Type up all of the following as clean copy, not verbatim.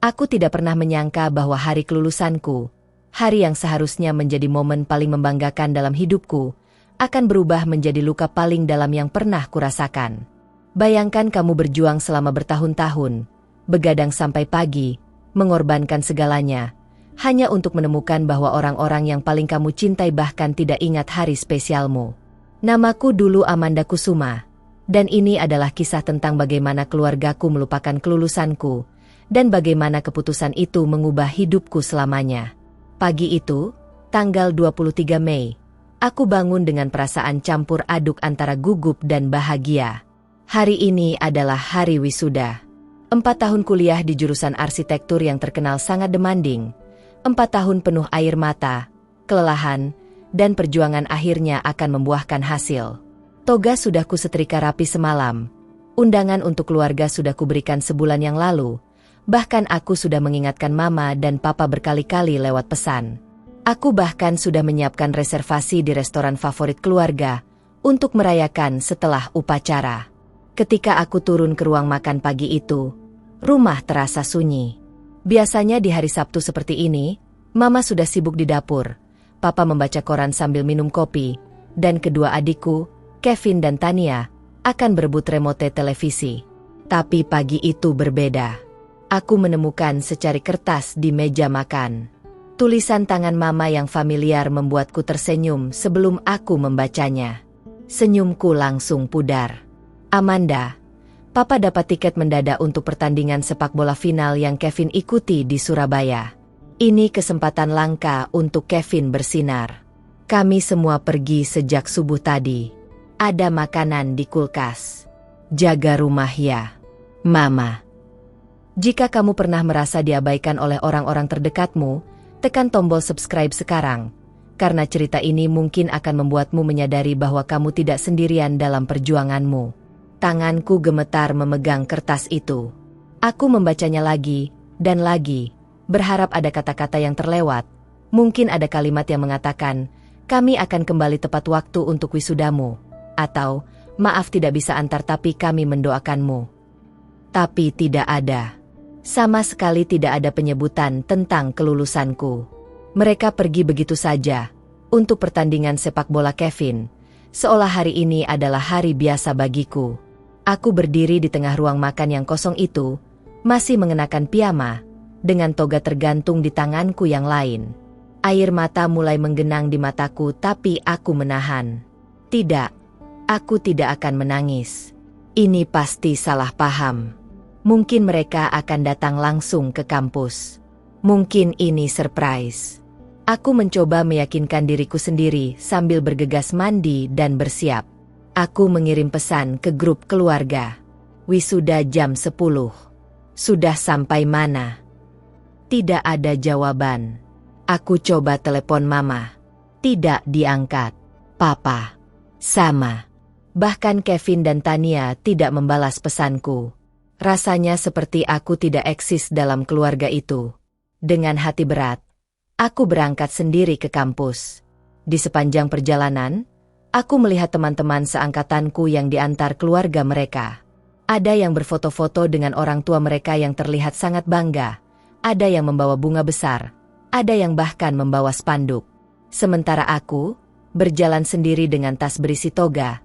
Aku tidak pernah menyangka bahwa hari kelulusanku, hari yang seharusnya menjadi momen paling membanggakan dalam hidupku, akan berubah menjadi luka paling dalam yang pernah kurasakan. Bayangkan kamu berjuang selama bertahun-tahun, begadang sampai pagi, mengorbankan segalanya, hanya untuk menemukan bahwa orang-orang yang paling kamu cintai bahkan tidak ingat hari spesialmu. Namaku dulu Amanda Kusuma, dan ini adalah kisah tentang bagaimana keluargaku melupakan kelulusanku, dan bagaimana keputusan itu mengubah hidupku selamanya. Pagi itu, tanggal 23 Mei, aku bangun dengan perasaan campur aduk antara gugup dan bahagia. Hari ini adalah hari wisuda. 4 tahun kuliah di jurusan arsitektur yang terkenal sangat demanding. 4 tahun penuh air mata, kelelahan, dan perjuangan akhirnya akan membuahkan hasil. Toga sudah kusetrika rapi semalam. Undangan untuk keluarga sudah kuberikan sebulan yang lalu. Bahkan aku sudah mengingatkan mama dan papa berkali-kali lewat pesan. Aku bahkan sudah menyiapkan reservasi di restoran favorit keluarga untuk merayakan setelah upacara. Ketika aku turun ke ruang makan pagi itu, rumah terasa sunyi. Biasanya di hari Sabtu seperti ini, mama sudah sibuk di dapur, papa membaca koran sambil minum kopi, dan kedua adikku, Kevin dan Tania, akan berebut remote televisi. Tapi pagi itu berbeda. Aku menemukan secari kertas di meja makan. Tulisan tangan mama yang familiar membuatku tersenyum sebelum aku membacanya. Senyumku langsung pudar. Amanda, papa dapat tiket mendadak untuk pertandingan sepak bola final yang Kevin ikuti di Surabaya. Ini kesempatan langka untuk Kevin bersinar. Kami semua pergi sejak subuh tadi. Ada makanan di kulkas. Jaga rumah ya, Mama. Jika kamu pernah merasa diabaikan oleh orang-orang terdekatmu, tekan tombol subscribe sekarang, karena cerita ini mungkin akan membuatmu menyadari bahwa kamu tidak sendirian dalam perjuanganmu. Tanganku gemetar memegang kertas itu. Aku membacanya lagi, dan lagi, berharap ada kata-kata yang terlewat. Mungkin ada kalimat yang mengatakan, kami akan kembali tepat waktu untuk wisudamu. Atau, maaf tidak bisa antar tapi kami mendoakanmu. Tapi tidak ada. Sama sekali tidak ada penyebutan tentang kelulusanku. Mereka pergi begitu saja, untuk pertandingan sepak bola Kevin, seolah hari ini adalah hari biasa bagiku. Aku berdiri di tengah ruang makan yang kosong itu, masih mengenakan piyama, dengan toga tergantung di tanganku yang lain. Air mata mulai menggenang di mataku tapi aku menahan. Tidak, aku tidak akan menangis. Ini pasti salah paham. Mungkin mereka akan datang langsung ke kampus. Mungkin ini surprise. Aku mencoba meyakinkan diriku sendiri sambil bergegas mandi dan bersiap. Aku mengirim pesan ke grup keluarga. Wisuda jam 10. Sudah sampai mana? Tidak ada jawaban. Aku coba telepon mama. Tidak diangkat. Papa. Sama. Bahkan Kevin dan Tania tidak membalas pesanku. Rasanya seperti aku tidak eksis dalam keluarga itu. Dengan hati berat, aku berangkat sendiri ke kampus. Di sepanjang perjalanan, aku melihat teman-teman seangkatanku yang diantar keluarga mereka. Ada yang berfoto-foto dengan orang tua mereka yang terlihat sangat bangga. Ada yang membawa bunga besar. Ada yang bahkan membawa spanduk. Sementara aku, berjalan sendiri dengan tas berisi toga,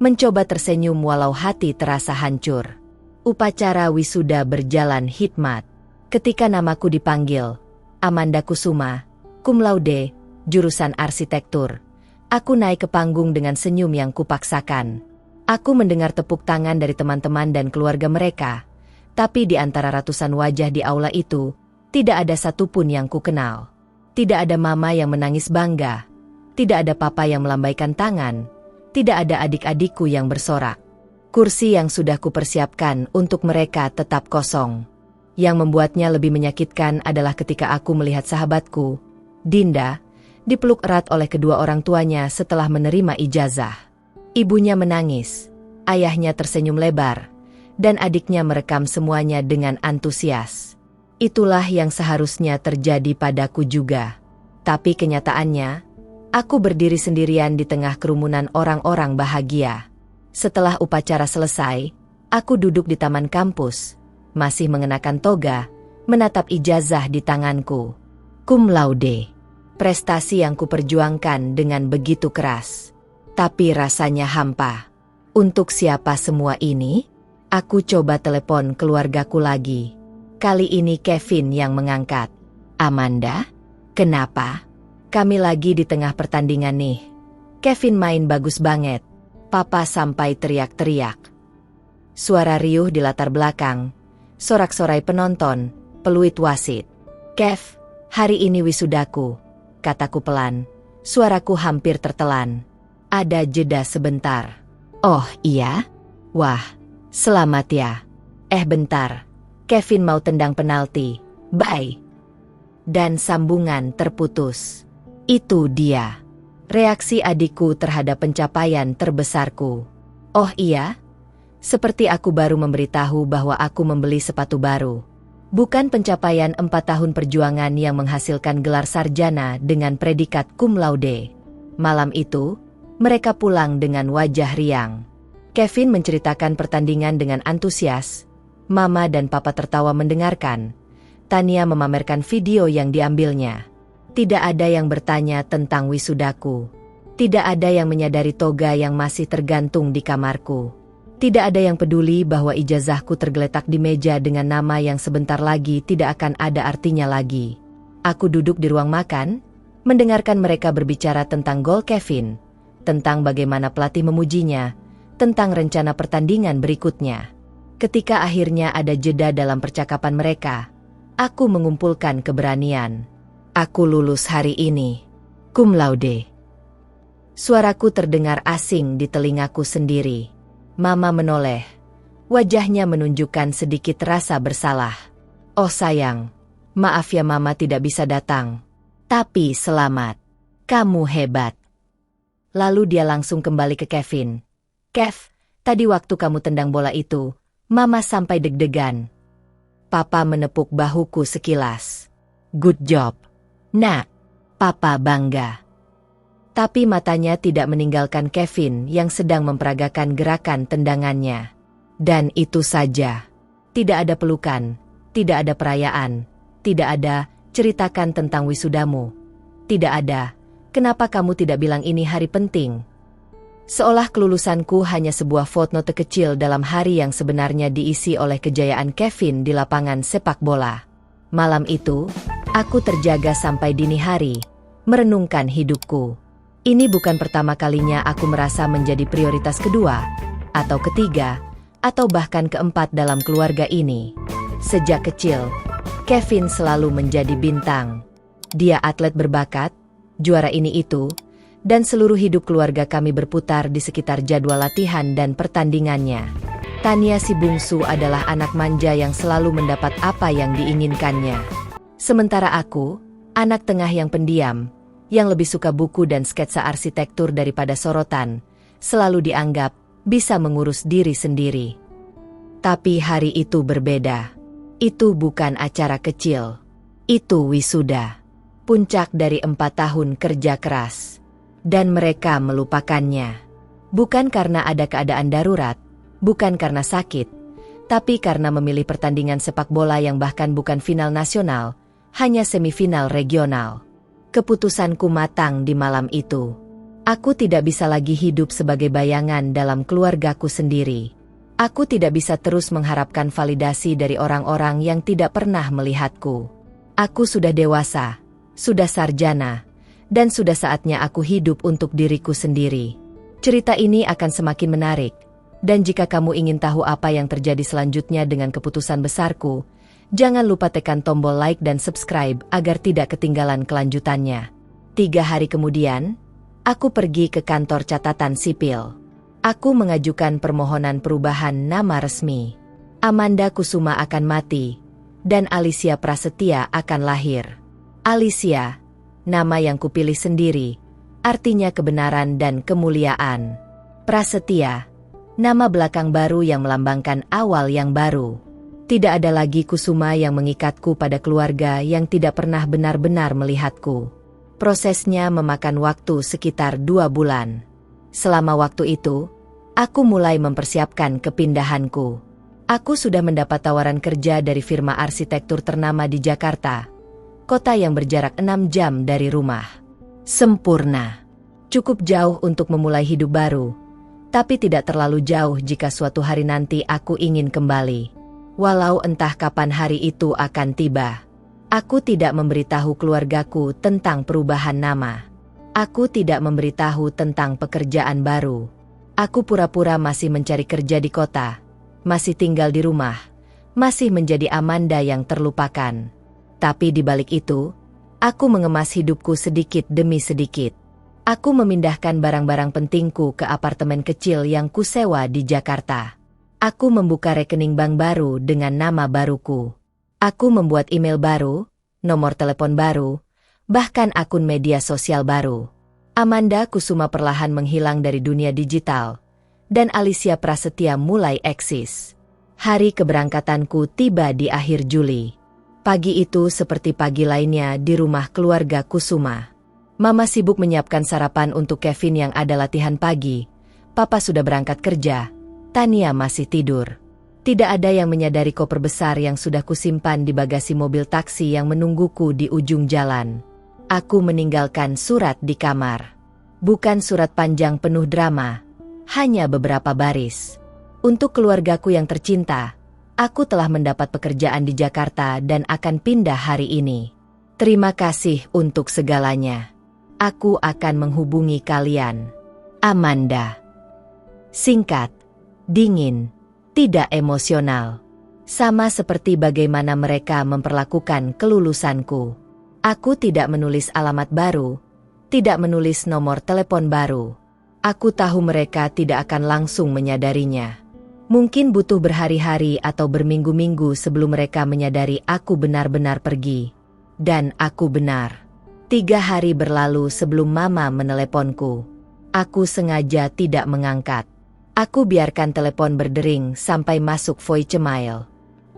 mencoba tersenyum walau hati terasa hancur. Upacara wisuda berjalan hikmat. Ketika namaku dipanggil, Amanda Kusuma, cum laude, jurusan arsitektur. Aku naik ke panggung dengan senyum yang kupaksakan. Aku mendengar tepuk tangan dari teman-teman dan keluarga mereka. Tapi di antara ratusan wajah di aula itu, tidak ada satupun yang kukenal. Tidak ada mama yang menangis bangga. Tidak ada papa yang melambaikan tangan. Tidak ada adik-adikku yang bersorak. Kursi yang sudah kupersiapkan untuk mereka tetap kosong. Yang membuatnya lebih menyakitkan adalah ketika aku melihat sahabatku, Dinda, dipeluk erat oleh kedua orang tuanya setelah menerima ijazah. Ibunya menangis, ayahnya tersenyum lebar, dan adiknya merekam semuanya dengan antusias. Itulah yang seharusnya terjadi padaku juga. Tapi kenyataannya, aku berdiri sendirian di tengah kerumunan orang-orang bahagia. Setelah upacara selesai, aku duduk di taman kampus, masih mengenakan toga, menatap ijazah di tanganku. Cum laude. Prestasi yang kuperjuangkan dengan begitu keras. Tapi rasanya hampa. Untuk siapa semua ini? Aku coba telepon keluargaku lagi. Kali ini Kevin yang mengangkat. Amanda? Kenapa? Kami lagi di tengah pertandingan nih. Kevin main bagus banget. Papa sampai teriak-teriak. Suara riuh di latar belakang. Sorak-sorai penonton, peluit wasit. Kev, hari ini wisudaku, kataku pelan. Suaraku hampir tertelan. Ada jeda sebentar. Oh iya? Wah, selamat ya. Bentar. Kevin mau tendang penalti. Bye. Dan sambungan terputus. Itu dia. Reaksi adikku terhadap pencapaian terbesarku. Oh iya? Seperti aku baru memberitahu bahwa aku membeli sepatu baru. Bukan pencapaian 4 tahun perjuangan yang menghasilkan gelar sarjana dengan predikat cum laude. Malam itu, mereka pulang dengan wajah riang. Kevin menceritakan pertandingan dengan antusias. Mama dan Papa tertawa mendengarkan. Tania memamerkan video yang diambilnya. Tidak ada yang bertanya tentang wisudaku. Tidak ada yang menyadari toga yang masih tergantung di kamarku. Tidak ada yang peduli bahwa ijazahku tergeletak di meja dengan nama yang sebentar lagi tidak akan ada artinya lagi. Aku duduk di ruang makan, mendengarkan mereka berbicara tentang gol Kevin, tentang bagaimana pelatih memujinya, tentang rencana pertandingan berikutnya. Ketika akhirnya ada jeda dalam percakapan mereka, aku mengumpulkan keberanian. Aku lulus hari ini. Cum laude. Suaraku terdengar asing di telingaku sendiri. Mama menoleh. Wajahnya menunjukkan sedikit rasa bersalah. Oh sayang, maaf ya Mama tidak bisa datang. Tapi selamat. Kamu hebat. Lalu dia langsung kembali ke Kevin. Kev, tadi waktu kamu tendang bola itu, Mama sampai deg-degan. Papa menepuk bahuku sekilas. Good job. Nak, Papa bangga. Tapi matanya tidak meninggalkan Kevin yang sedang memperagakan gerakan tendangannya. Dan itu saja. Tidak ada pelukan, tidak ada perayaan, tidak ada ceritakan tentang wisudamu. Tidak ada, kenapa kamu tidak bilang ini hari penting? Seolah kelulusanku hanya sebuah footnote kecil dalam hari yang sebenarnya diisi oleh kejayaan Kevin di lapangan sepak bola. Malam itu, aku terjaga sampai dini hari, merenungkan hidupku. Ini bukan pertama kalinya aku merasa menjadi prioritas kedua, atau ketiga, atau bahkan keempat dalam keluarga ini. Sejak kecil, Kevin selalu menjadi bintang. Dia atlet berbakat, juara ini itu, dan seluruh hidup keluarga kami berputar di sekitar jadwal latihan dan pertandingannya. Tania si bungsu adalah anak manja yang selalu mendapat apa yang diinginkannya. Sementara aku, anak tengah yang pendiam, yang lebih suka buku dan sketsa arsitektur daripada sorotan, selalu dianggap bisa mengurus diri sendiri. Tapi hari itu berbeda. Itu bukan acara kecil. Itu wisuda. Puncak dari 4 tahun kerja keras. Dan mereka melupakannya. Bukan karena ada keadaan darurat, bukan karena sakit, tapi karena memilih pertandingan sepak bola yang bahkan bukan final nasional, hanya semifinal regional. Keputusanku matang di malam itu. Aku tidak bisa lagi hidup sebagai bayangan dalam keluargaku sendiri. Aku tidak bisa terus mengharapkan validasi dari orang-orang yang tidak pernah melihatku. Aku sudah dewasa, sudah sarjana, dan sudah saatnya aku hidup untuk diriku sendiri. Cerita ini akan semakin menarik, dan jika kamu ingin tahu apa yang terjadi selanjutnya dengan keputusan besarku, jangan lupa tekan tombol like dan subscribe agar tidak ketinggalan kelanjutannya. 3 hari kemudian, aku pergi ke kantor catatan sipil. Aku mengajukan permohonan perubahan nama resmi. Amanda Kusuma akan mati, dan Alicia Prasetya akan lahir. Alicia, nama yang kupilih sendiri, artinya kebenaran dan kemuliaan. Prasetya, nama belakang baru yang melambangkan awal yang baru. Tidak ada lagi Kusuma yang mengikatku pada keluarga yang tidak pernah benar-benar melihatku. Prosesnya memakan waktu sekitar 2 bulan. Selama waktu itu, aku mulai mempersiapkan kepindahanku. Aku sudah mendapat tawaran kerja dari firma arsitektur ternama di Jakarta, kota yang berjarak 6 jam dari rumah. Sempurna. Cukup jauh untuk memulai hidup baru, tapi tidak terlalu jauh jika suatu hari nanti aku ingin kembali. Walau entah kapan hari itu akan tiba. Aku tidak memberitahu keluargaku tentang perubahan nama. Aku tidak memberitahu tentang pekerjaan baru. Aku pura-pura masih mencari kerja di kota, masih tinggal di rumah, masih menjadi Amanda yang terlupakan. Tapi di balik itu, aku mengemas hidupku sedikit demi sedikit. Aku memindahkan barang-barang pentingku ke apartemen kecil yang kusewa di Jakarta. Aku membuka rekening bank baru dengan nama baruku. Aku membuat email baru, nomor telepon baru, bahkan akun media sosial baru. Amanda Kusuma perlahan menghilang dari dunia digital, dan Alicia Prasetya mulai eksis. Hari keberangkatanku tiba di akhir Juli. Pagi itu seperti pagi lainnya di rumah keluarga Kusuma. Mama sibuk menyiapkan sarapan untuk Kevin yang ada latihan pagi. Papa sudah berangkat kerja. Tania masih tidur. Tidak ada yang menyadari koper besar yang sudah kusimpan di bagasi mobil taksi yang menungguku di ujung jalan. Aku meninggalkan surat di kamar. Bukan surat panjang penuh drama, hanya beberapa baris. Untuk keluargaku yang tercinta, aku telah mendapat pekerjaan di Jakarta dan akan pindah hari ini. Terima kasih untuk segalanya. Aku akan menghubungi kalian. Amanda. Singkat, dingin, tidak emosional. Sama seperti bagaimana mereka memperlakukan kelulusanku. Aku tidak menulis alamat baru, tidak menulis nomor telepon baru. Aku tahu mereka tidak akan langsung menyadarinya. Mungkin butuh berhari-hari atau berminggu-minggu sebelum mereka menyadari aku benar-benar pergi. Dan aku benar. 3 hari berlalu sebelum Mama meneleponku. Aku sengaja tidak mengangkat. Aku biarkan telepon berdering sampai masuk voicemail.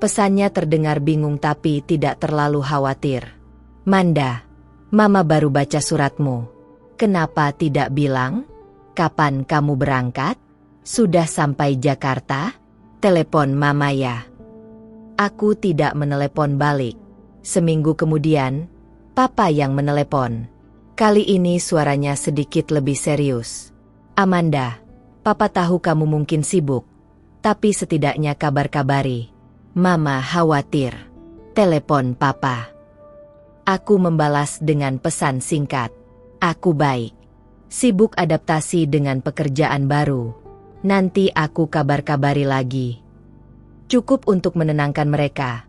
Pesannya terdengar bingung tapi tidak terlalu khawatir. Manda, Mama baru baca suratmu. Kenapa tidak bilang? Kapan kamu berangkat? Sudah sampai Jakarta? Telepon Mama ya. Aku tidak menelepon balik. Seminggu kemudian, Papa yang menelepon. Kali ini suaranya sedikit lebih serius. Amanda, Papa tahu kamu mungkin sibuk, tapi setidaknya kabar-kabari. Mama khawatir. Telepon Papa. Aku membalas dengan pesan singkat. Aku baik. Sibuk adaptasi dengan pekerjaan baru. Nanti aku kabar-kabari lagi. Cukup untuk menenangkan mereka.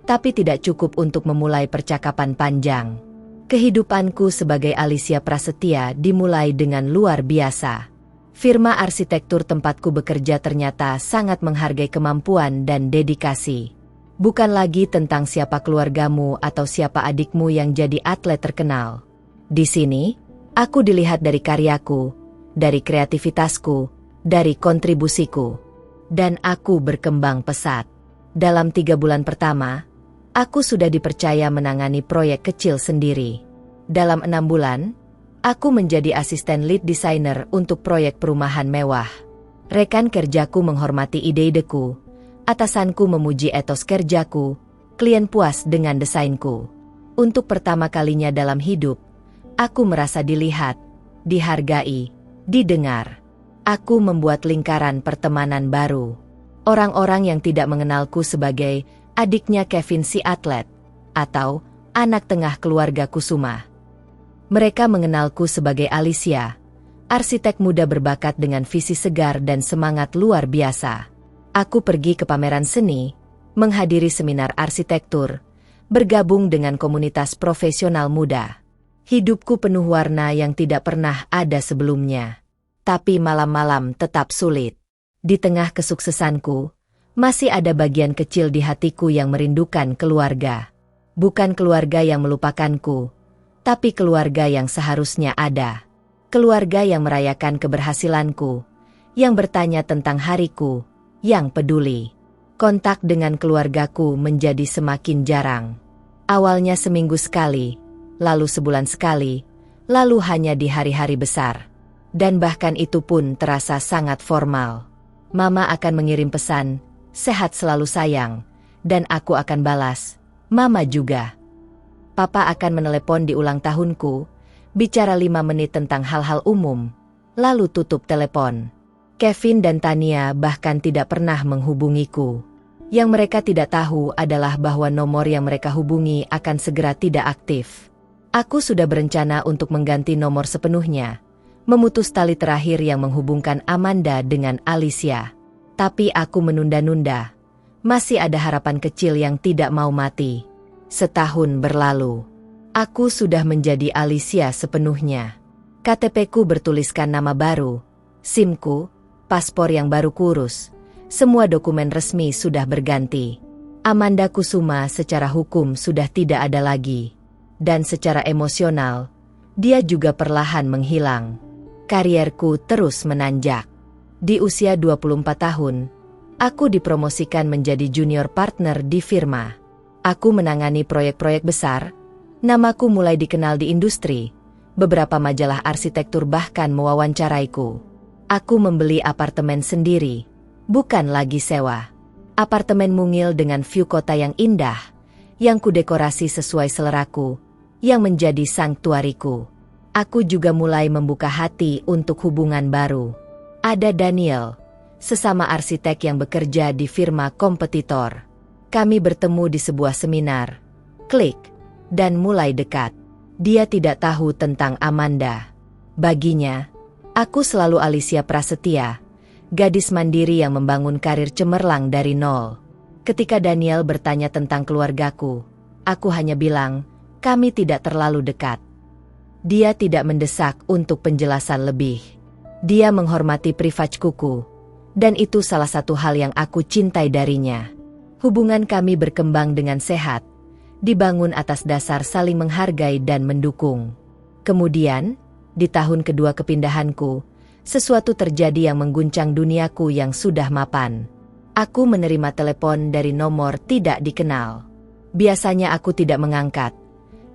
Tapi tidak cukup untuk memulai percakapan panjang. Kehidupanku sebagai Alicia Prasetya dimulai dengan luar biasa. Firma arsitektur tempatku bekerja ternyata sangat menghargai kemampuan dan dedikasi. Bukan lagi tentang siapa keluargamu atau siapa adikmu yang jadi atlet terkenal. Di sini, aku dilihat dari karyaku, dari kreativitasku, dari kontribusiku. Dan aku berkembang pesat. Dalam 3 bulan pertama, aku sudah dipercaya menangani proyek kecil sendiri. Dalam 6 bulan, aku menjadi asisten lead designer untuk proyek perumahan mewah. Rekan kerjaku menghormati ide-ideku, atasanku memuji etos kerjaku, klien puas dengan desainku. Untuk pertama kalinya dalam hidup, aku merasa dilihat, dihargai, didengar. Aku membuat lingkaran pertemanan baru. Orang-orang yang tidak mengenalku sebagai adiknya Kevin si atlet, atau anak tengah keluarga Kusuma. Mereka mengenalku sebagai Alicia, arsitek muda berbakat dengan visi segar dan semangat luar biasa. Aku pergi ke pameran seni, menghadiri seminar arsitektur, bergabung dengan komunitas profesional muda. Hidupku penuh warna yang tidak pernah ada sebelumnya. Tapi malam-malam tetap sulit. Di tengah kesuksesanku, masih ada bagian kecil di hatiku yang merindukan keluarga. Bukan keluarga yang melupakanku, tapi keluarga yang seharusnya ada. Keluarga yang merayakan keberhasilanku, yang bertanya tentang hariku, yang peduli. Kontak dengan keluargaku menjadi semakin jarang. Awalnya seminggu sekali, lalu sebulan sekali, lalu hanya di hari-hari besar. Dan bahkan itu pun terasa sangat formal. Mama akan mengirim pesan, Sehat selalu sayang, dan aku akan balas. Mama juga. Papa akan menelepon di ulang tahunku, bicara 5 menit tentang hal-hal umum, lalu tutup telepon. Kevin dan Tania bahkan tidak pernah menghubungiku. Yang mereka tidak tahu adalah bahwa nomor yang mereka hubungi akan segera tidak aktif. Aku sudah berencana untuk mengganti nomor sepenuhnya, memutus tali terakhir yang menghubungkan Amanda dengan Alicia. Tapi aku menunda-nunda. Masih ada harapan kecil yang tidak mau mati. Setahun berlalu. Aku sudah menjadi Alicia sepenuhnya. KTP-ku bertuliskan nama baru, SIM-ku, paspor yang baru kurus. Semua dokumen resmi sudah berganti. Amanda Kusuma secara hukum sudah tidak ada lagi. Dan secara emosional, dia juga perlahan menghilang. Karierku terus menanjak. Di usia 24 tahun, aku dipromosikan menjadi junior partner di firma. Aku menangani proyek-proyek besar, namaku mulai dikenal di industri, beberapa majalah arsitektur bahkan mewawancaraiku. Aku membeli apartemen sendiri, bukan lagi sewa. Apartemen mungil dengan view kota yang indah, yang kudekorasi sesuai seleraku, yang menjadi sanktuariku. Aku juga mulai membuka hati untuk hubungan baru. Ada Daniel, sesama arsitek yang bekerja di firma kompetitor. Kami bertemu di sebuah seminar, klik, dan mulai dekat. Dia tidak tahu tentang Amanda. Baginya, aku selalu Alicia Prasetya, gadis mandiri yang membangun karir cemerlang dari nol. Ketika Daniel bertanya tentang keluargaku, aku hanya bilang, kami tidak terlalu dekat. Dia tidak mendesak untuk penjelasan lebih. Dia menghormati privasiku, dan itu salah satu hal yang aku cintai darinya. Hubungan kami berkembang dengan sehat, dibangun atas dasar saling menghargai dan mendukung. Kemudian, di tahun kedua kepindahanku, sesuatu terjadi yang mengguncang duniaku yang sudah mapan. Aku menerima telepon dari nomor tidak dikenal. Biasanya aku tidak mengangkat,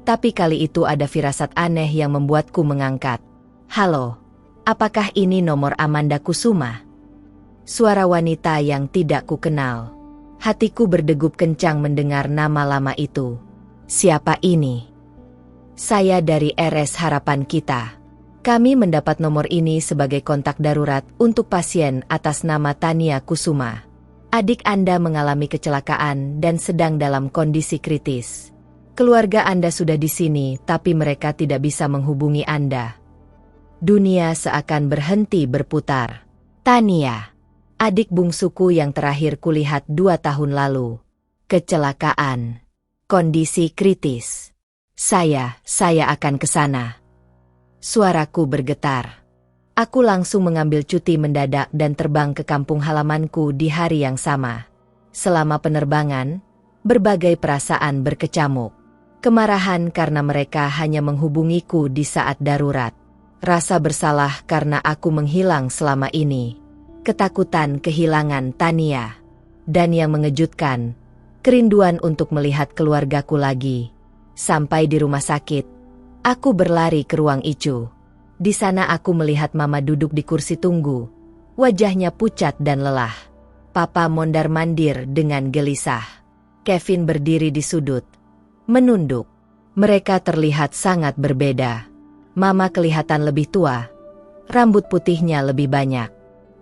tapi kali itu ada firasat aneh yang membuatku mengangkat. Halo. Apakah ini nomor Amanda Kusuma? Suara wanita yang tidak kukenal. Hatiku berdegup kencang mendengar nama lama itu. Siapa ini? Saya dari RS Harapan Kita. Kami mendapat nomor ini sebagai kontak darurat untuk pasien atas nama Tania Kusuma. Adik Anda mengalami kecelakaan dan sedang dalam kondisi kritis. Keluarga Anda sudah di sini, tapi mereka tidak bisa menghubungi Anda. Dunia seakan berhenti berputar. Tania, adik bungsuku yang terakhir kulihat 2 tahun lalu. Kecelakaan. Kondisi kritis. Saya akan ke sana. Suaraku bergetar. Aku langsung mengambil cuti mendadak dan terbang ke kampung halamanku di hari yang sama. Selama penerbangan, berbagai perasaan berkecamuk. Kemarahan karena mereka hanya menghubungiku di saat darurat. Rasa bersalah karena aku menghilang selama ini. Ketakutan kehilangan Tania. Dan yang mengejutkan, kerinduan untuk melihat keluargaku lagi. Sampai di rumah sakit, aku berlari ke ruang ICU. Di sana aku melihat Mama duduk di kursi tunggu. Wajahnya pucat dan lelah. Papa mondar-mandir dengan gelisah. Kevin berdiri di sudut, menunduk. Mereka terlihat sangat berbeda. Mama kelihatan lebih tua, rambut putihnya lebih banyak,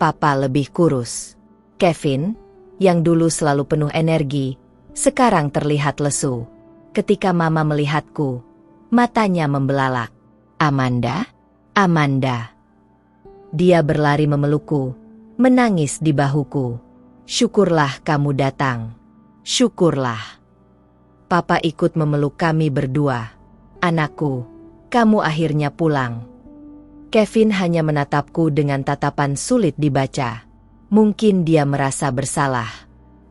Papa lebih kurus. Kevin, yang dulu selalu penuh energi, sekarang terlihat lesu. Ketika Mama melihatku, matanya membelalak. Amanda? Amanda. Dia berlari memelukku, menangis di bahuku. Syukurlah kamu datang. Syukurlah. Papa ikut memeluk kami berdua. Anakku, kamu akhirnya pulang. Kevin hanya menatapku dengan tatapan sulit dibaca. Mungkin dia merasa bersalah.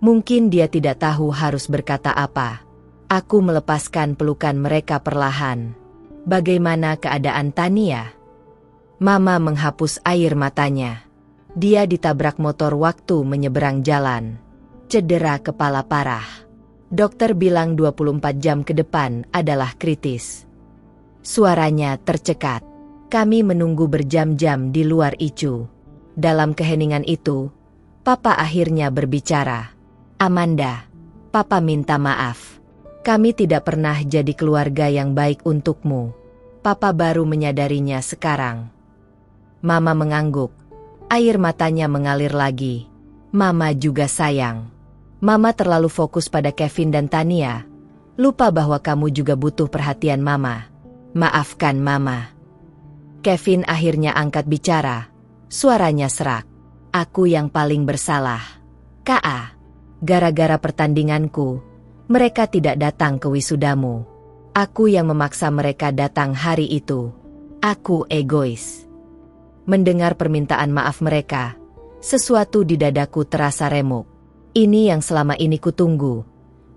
Mungkin dia tidak tahu harus berkata apa. Aku melepaskan pelukan mereka perlahan. Bagaimana keadaan Tania? Mama menghapus air matanya. Dia ditabrak motor waktu menyeberang jalan. Cedera kepala parah. Dokter bilang 24 jam ke depan adalah kritis. Suaranya tercekat. Kami menunggu berjam-jam di luar ICU. Dalam keheningan itu, Papa akhirnya berbicara. Amanda, Papa minta maaf. Kami tidak pernah jadi keluarga yang baik untukmu. Papa baru menyadarinya sekarang. Mama mengangguk. Air matanya mengalir lagi. Mama juga sayang. Mama terlalu fokus pada Kevin dan Tania. Lupa bahwa kamu juga butuh perhatian Mama. Maafkan Mama. Kevin akhirnya angkat bicara. Suaranya serak. Aku yang paling bersalah. Ka, gara-gara pertandinganku, mereka tidak datang ke wisudamu. Aku yang memaksa mereka datang hari itu. Aku egois. Mendengar permintaan maaf mereka, sesuatu di dadaku terasa remuk. Ini yang selama ini kutunggu.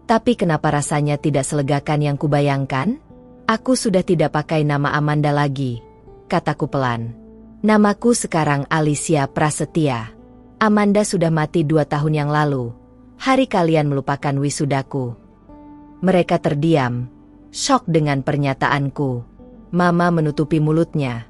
Tapi kenapa rasanya tidak selegakan yang kubayangkan? Aku sudah tidak pakai nama Amanda lagi, kataku pelan. Namaku sekarang Alicia Prasetya. Amanda sudah mati 2 tahun yang lalu. Hari kalian melupakan wisudaku. Mereka terdiam, syok dengan pernyataanku. Mama menutupi mulutnya.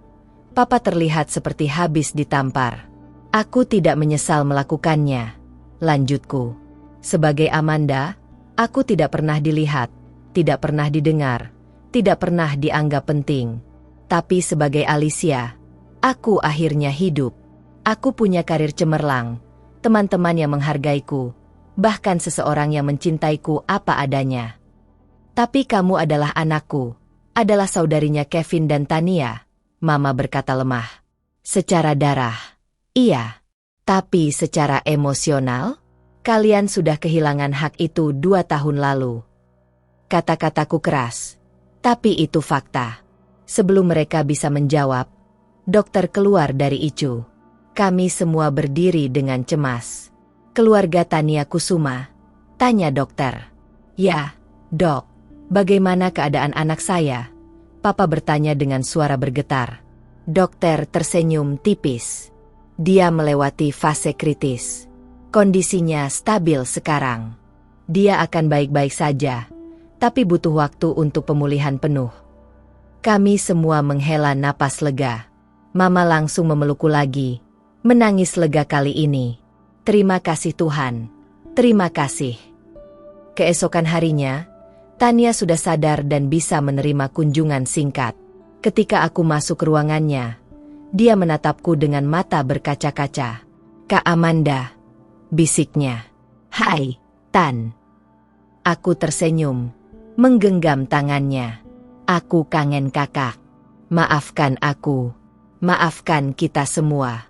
Papa terlihat seperti habis ditampar. Aku tidak menyesal melakukannya, lanjutku. Sebagai Amanda, aku tidak pernah dilihat, tidak pernah didengar, tidak pernah dianggap penting. Tapi sebagai Alicia, aku akhirnya hidup. Aku punya karir cemerlang, teman-teman yang menghargaiku, bahkan seseorang yang mencintaiku apa adanya. Tapi kamu adalah anakku, adalah saudarinya Kevin dan Tania, Mama berkata lemah. Secara darah, iya. Tapi secara emosional, kalian sudah kehilangan hak itu 2 tahun lalu. Kata-kataku keras, tapi itu fakta. Sebelum mereka bisa menjawab, dokter keluar dari ICU. Kami semua berdiri dengan cemas. Keluarga Tania Kusuma, tanya dokter. Ya, dok, bagaimana keadaan anak saya? Papa bertanya dengan suara bergetar. Dokter tersenyum tipis. Dia melewati fase kritis. Kondisinya stabil sekarang. Dia akan baik-baik saja, tapi butuh waktu untuk pemulihan penuh. Kami semua menghela napas lega. Mama langsung memelukku lagi. Menangis lega kali ini. Terima kasih Tuhan. Terima kasih. Keesokan harinya, Tania sudah sadar dan bisa menerima kunjungan singkat. Ketika aku masuk ke ruangannya, dia menatapku dengan mata berkaca-kaca. Kak Amanda, bisiknya. Hai, Tan. Aku tersenyum, menggenggam tangannya. Aku kangen kakak. Maafkan aku. Maafkan kita semua.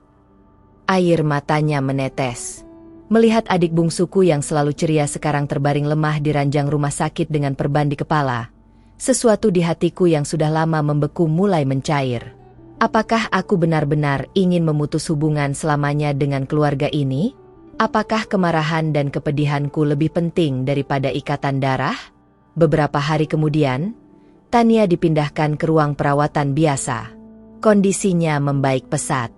Air matanya menetes. Melihat adik bungsuku yang selalu ceria sekarang terbaring lemah di ranjang rumah sakit dengan perban di kepala, sesuatu di hatiku yang sudah lama membeku mulai mencair. Apakah aku benar-benar ingin memutus hubungan selamanya dengan keluarga ini? Apakah kemarahan dan kepedihanku lebih penting daripada ikatan darah? Beberapa hari kemudian, Tania dipindahkan ke ruang perawatan biasa. Kondisinya membaik pesat.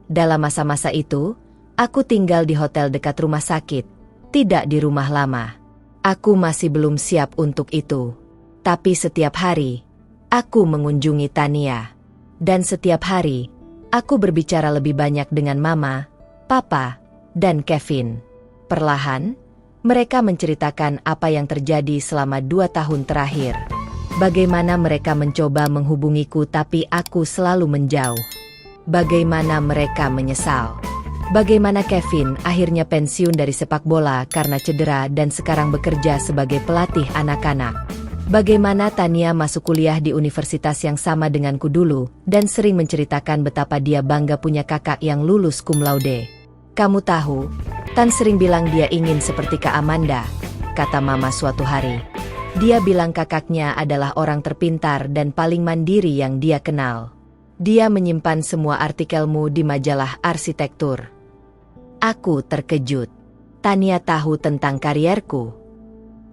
Dalam masa-masa itu, aku tinggal di hotel dekat rumah sakit, tidak di rumah lama. Aku masih belum siap untuk itu. Tapi setiap hari, aku mengunjungi Tania. Dan setiap hari, aku berbicara lebih banyak dengan Mama, Papa, dan Kevin. Perlahan, mereka menceritakan apa yang terjadi selama 2 tahun terakhir. Bagaimana mereka mencoba menghubungiku tapi aku selalu menjauh. Bagaimana mereka menyesal. Bagaimana Kevin akhirnya pensiun dari sepak bola karena cedera dan sekarang bekerja sebagai pelatih anak-anak. Bagaimana Tania masuk kuliah di universitas yang sama denganku dulu dan sering menceritakan betapa dia bangga punya kakak yang lulus cum laude. Kamu tahu, Tan sering bilang dia ingin seperti Kak Amanda, kata Mama suatu hari. Dia bilang kakaknya adalah orang terpintar dan paling mandiri yang dia kenal. Dia menyimpan semua artikelmu di majalah arsitektur. Aku terkejut. Tania tahu tentang karierku.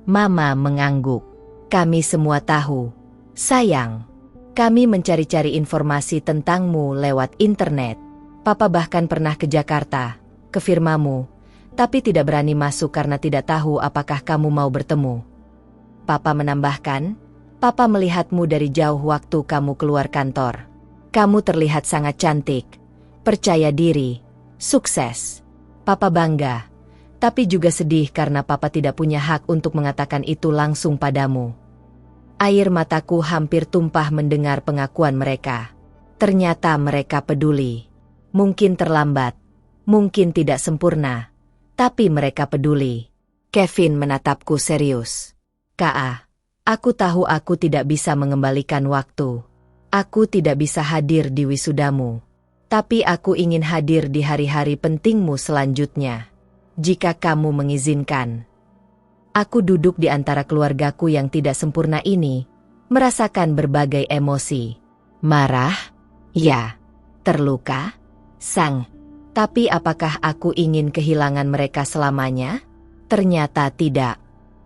Mama mengangguk. Kami semua tahu. Sayang, kami mencari-cari informasi tentangmu lewat internet. Papa bahkan pernah ke Jakarta, ke firmamu, tapi tidak berani masuk karena tidak tahu apakah kamu mau bertemu. Papa menambahkan, Papa melihatmu dari jauh waktu kamu keluar kantor. Kamu terlihat sangat cantik, percaya diri, sukses. Papa bangga, Tapi juga sedih karena papa tidak punya hak untuk mengatakan itu langsung padamu. Air mataku hampir tumpah mendengar pengakuan mereka. Ternyata mereka peduli. Mungkin terlambat, mungkin tidak sempurna, tapi mereka peduli. Kevin menatapku serius. Kak, aku tahu aku tidak bisa mengembalikan waktu. Aku tidak bisa hadir di wisudamu. Tapi aku ingin hadir di hari-hari pentingmu selanjutnya. Jika kamu mengizinkan. Aku duduk di antara keluargaku yang tidak sempurna ini, merasakan berbagai emosi. Marah? Ya. Terluka? Sang. Tapi apakah aku ingin kehilangan mereka selamanya? Ternyata tidak.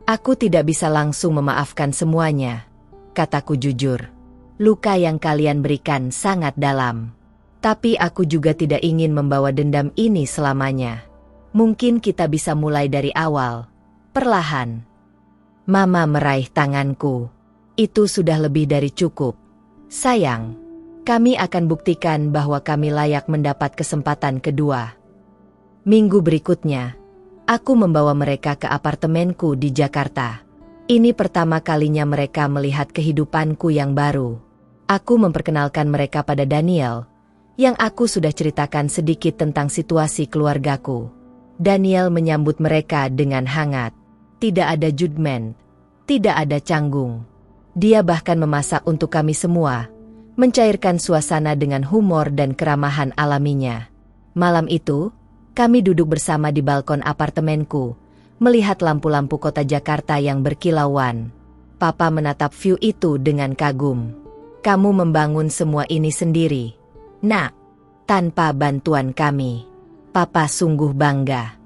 Aku tidak bisa langsung memaafkan semuanya. Kataku jujur. Luka yang kalian berikan sangat dalam. Tapi aku juga tidak ingin membawa dendam ini selamanya. Mungkin kita bisa mulai dari awal, perlahan. Mama meraih tanganku. Itu sudah lebih dari cukup. Sayang, kami akan buktikan bahwa kami layak mendapat kesempatan kedua. Minggu berikutnya, aku membawa mereka ke apartemenku di Jakarta. Ini pertama kalinya mereka melihat kehidupanku yang baru. Aku memperkenalkan mereka pada Daniel, yang aku sudah ceritakan sedikit tentang situasi keluargaku. Daniel menyambut mereka dengan hangat. Tidak ada judgement, tidak ada canggung. Dia bahkan memasak untuk kami semua, mencairkan suasana dengan humor dan keramahan alaminya. Malam itu, kami duduk bersama di balkon apartemenku, melihat lampu-lampu kota Jakarta yang berkilauan. Papa menatap view itu dengan kagum. Kamu membangun semua ini sendiri, Nak, tanpa bantuan kami. Papa sungguh bangga.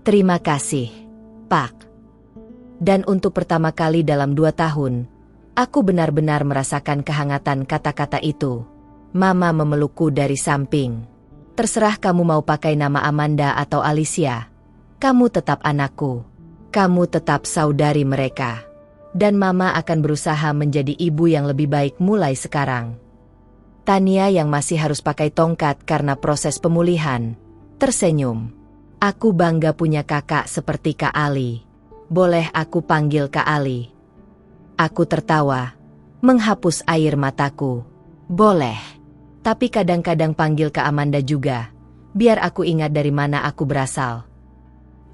Terima kasih, Pak. Dan untuk pertama kali dalam 2 tahun, aku benar-benar merasakan kehangatan kata-kata itu. Mama memelukku dari samping. Terserah kamu mau pakai nama Amanda atau Alicia. Kamu tetap anakku. Kamu tetap saudari mereka. Dan Mama akan berusaha menjadi ibu yang lebih baik mulai sekarang. Tania yang masih harus pakai tongkat karena proses pemulihan, tersenyum. Aku bangga punya kakak seperti Kak Ali. Boleh aku panggil Kak Ali? Aku tertawa, menghapus air mataku. Boleh. Tapi kadang-kadang panggil Kak Amanda juga, biar aku ingat dari mana aku berasal.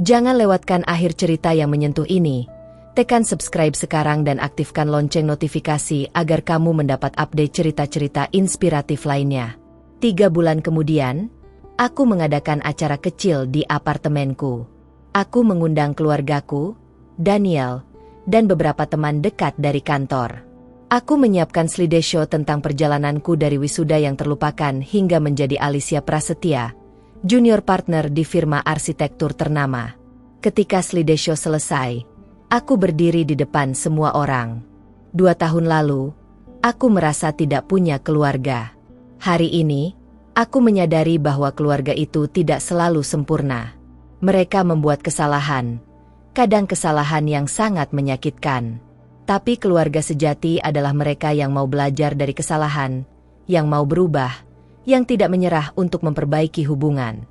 Jangan lewatkan akhir cerita yang menyentuh ini. Tekan subscribe sekarang dan aktifkan lonceng notifikasi agar kamu mendapat update cerita-cerita inspiratif lainnya. 3 bulan kemudian, aku mengadakan acara kecil di apartemenku. Aku mengundang keluargaku, Daniel, dan beberapa teman dekat dari kantor. Aku menyiapkan slideshow tentang perjalananku dari wisuda yang terlupakan hingga menjadi Alicia Prasetya, junior partner di firma arsitektur ternama. Ketika slideshow selesai, aku berdiri di depan semua orang. 2 tahun lalu, aku merasa tidak punya keluarga. Hari ini, aku menyadari bahwa keluarga itu tidak selalu sempurna. Mereka membuat kesalahan, kadang kesalahan yang sangat menyakitkan. Tapi keluarga sejati adalah mereka yang mau belajar dari kesalahan, yang mau berubah, yang tidak menyerah untuk memperbaiki hubungan.